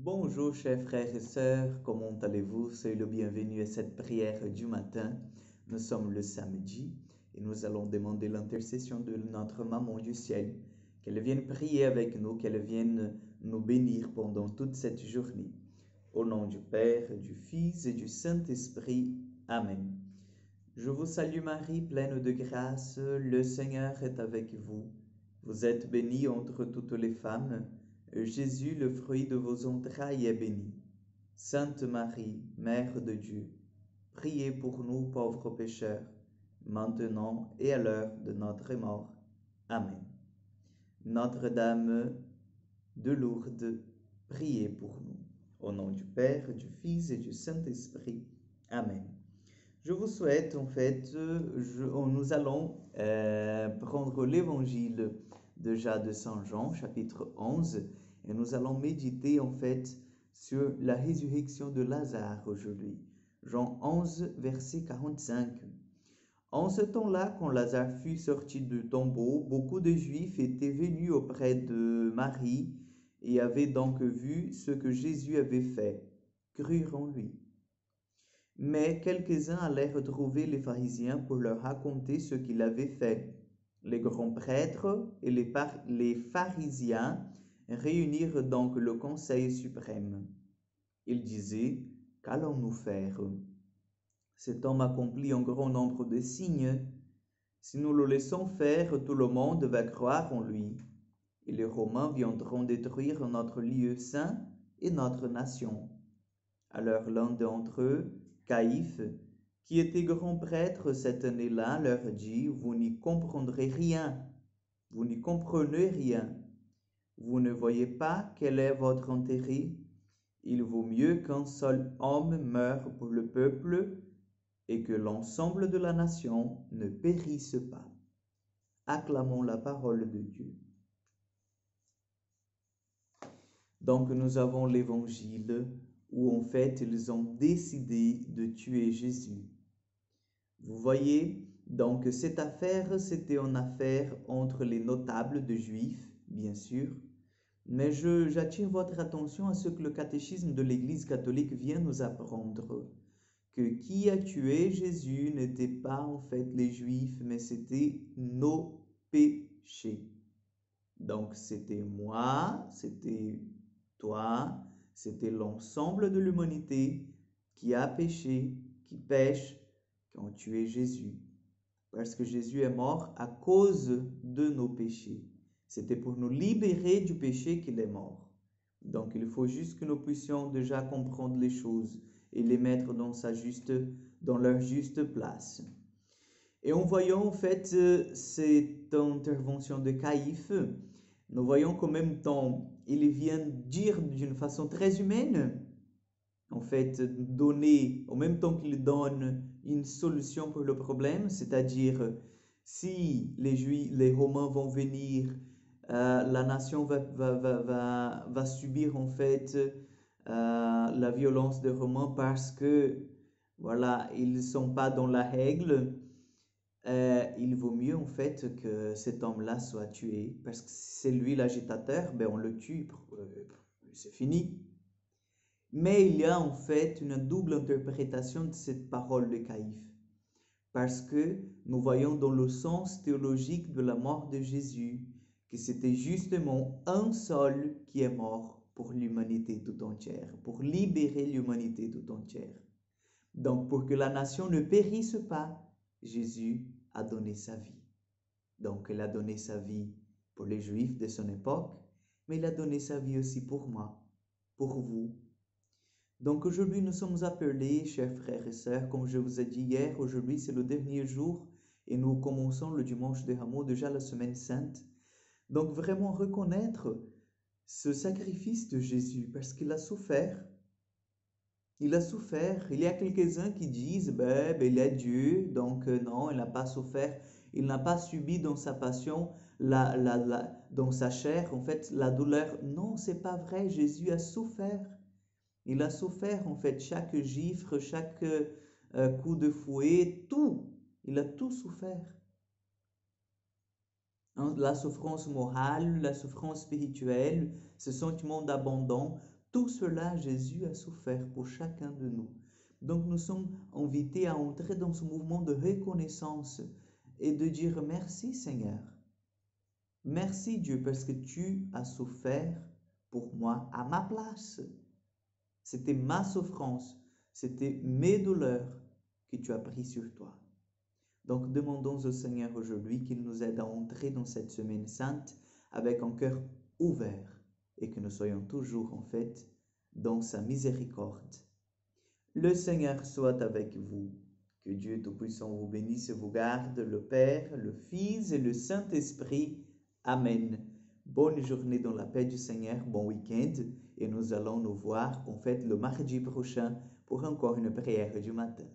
Bonjour chers frères et sœurs, comment allez-vous? Soyez le bienvenu à cette prière du matin. Nous sommes le samedi et nous allons demander l'intercession de notre maman du ciel, qu'elle vienne prier avec nous, qu'elle vienne nous bénir pendant toute cette journée. Au nom du Père, du Fils et du Saint-Esprit. Amen. Je vous salue Marie, pleine de grâce, le Seigneur est avec vous. Vous êtes bénie entre toutes les femmes, et Jésus, le fruit de vos entrailles, est béni. Sainte Marie, Mère de Dieu, priez pour nous pauvres pécheurs, maintenant et à l'heure de notre mort. Amen. Notre-Dame de Lourdes, priez pour nous. Au nom du Père, du Fils et du Saint-Esprit. Amen. Je vous souhaite, nous allons prendre l'évangile déjà de Saint Jean, chapitre 11, et nous allons méditer sur la résurrection de Lazare aujourd'hui. Jean 11, verset 45. En ce temps-là, quand Lazare fut sorti du tombeau, beaucoup de Juifs étaient venus auprès de Marie et avaient donc vu ce que Jésus avait fait, crurent en lui. Mais quelques-uns allèrent trouver les pharisiens pour leur raconter ce qu'il avait fait. Les grands prêtres et les pharisiens réunirent donc le conseil suprême. Ils disaient, qu'allons-nous faire? Cet homme accomplit un grand nombre de signes. Si nous le laissons faire, tout le monde va croire en lui. Et les Romains viendront détruire notre lieu saint et notre nation. Alors l'un d'entre eux, Caïphe, qui était grand prêtre cette année-là, leur dit, vous n'y comprendrez rien, vous n'y comprenez rien. Vous ne voyez pas quel est votre intérêt? Il vaut mieux qu'un seul homme meure pour le peuple et que l'ensemble de la nation ne périsse pas. Acclamons la parole de Dieu. Donc nous avons l'évangile où ils ont décidé de tuer Jésus. Vous voyez, donc cette affaire, c'était une affaire entre les notables de Juifs, bien sûr, mais j'attire votre attention à ce que le catéchisme de l'Église catholique vient nous apprendre, que qui a tué Jésus n'était pas les Juifs, mais c'était nos péchés. Donc c'était moi, c'était toi, c'était l'ensemble de l'humanité qui a péché, qui pêche, qui ont tué Jésus. Parce que Jésus est mort à cause de nos péchés. C'était pour nous libérer du péché qu'il est mort. Donc il faut juste que nous puissions déjà comprendre les choses et les mettre dans leur juste place. Et en voyant cette intervention de Caïphe, nous voyons qu'en même temps, il vient dire d'une façon très humaine, donner, en même temps qu'il donne une solution pour le problème, c'est-à-dire si les Romains vont venir, la nation va subir la violence des Romains parce que voilà, ils ne sont pas dans la règle. Il vaut mieux que cet homme-là soit tué parce que si c'est lui l'agitateur, ben on le tue, c'est fini. Mais il y a une double interprétation de cette parole de Caïphe parce que nous voyons dans le sens théologique de la mort de Jésus que c'était justement un seul qui est mort pour l'humanité tout entière, pour libérer l'humanité tout entière. Donc pour que la nation ne périsse pas, Jésus a donné sa vie. Donc il a donné sa vie pour les Juifs de son époque, mais il a donné sa vie aussi pour moi, pour vous. Donc aujourd'hui nous sommes appelés, chers frères et sœurs, comme je vous ai dit hier, aujourd'hui c'est le dernier jour et nous commençons le dimanche des Rameaux, déjà la semaine sainte. Donc vraiment reconnaître ce sacrifice de Jésus parce qu'il a souffert. Il a souffert. Il y a quelques-uns qui disent, il est Dieu, donc non, il n'a pas souffert. Il n'a pas subi dans sa passion, dans sa chair, la douleur. Non, c'est pas vrai. Jésus a souffert. Il a souffert, chaque gifle, chaque coup de fouet, tout. Il a tout souffert. La souffrance morale, la souffrance spirituelle, ce sentiment d'abandon, Tout cela, Jésus a souffert pour chacun de nous. Donc nous sommes invités à entrer dans ce mouvement de reconnaissance et de dire merci Seigneur. Merci Dieu parce que tu as souffert pour moi à ma place. C'était ma souffrance, c'était mes douleurs que tu as pris sur toi. Donc demandons au Seigneur aujourd'hui qu'il nous aide à entrer dans cette semaine sainte avec un cœur ouvert et que nous soyons toujours en fait dans sa miséricorde. Le Seigneur soit avec vous. Que Dieu Tout-Puissant vous bénisse et vous garde, le Père, le Fils et le Saint-Esprit. Amen. Bonne journée dans la paix du Seigneur, bon week-end, et nous allons nous voir en fait le mardi prochain pour encore une prière du matin.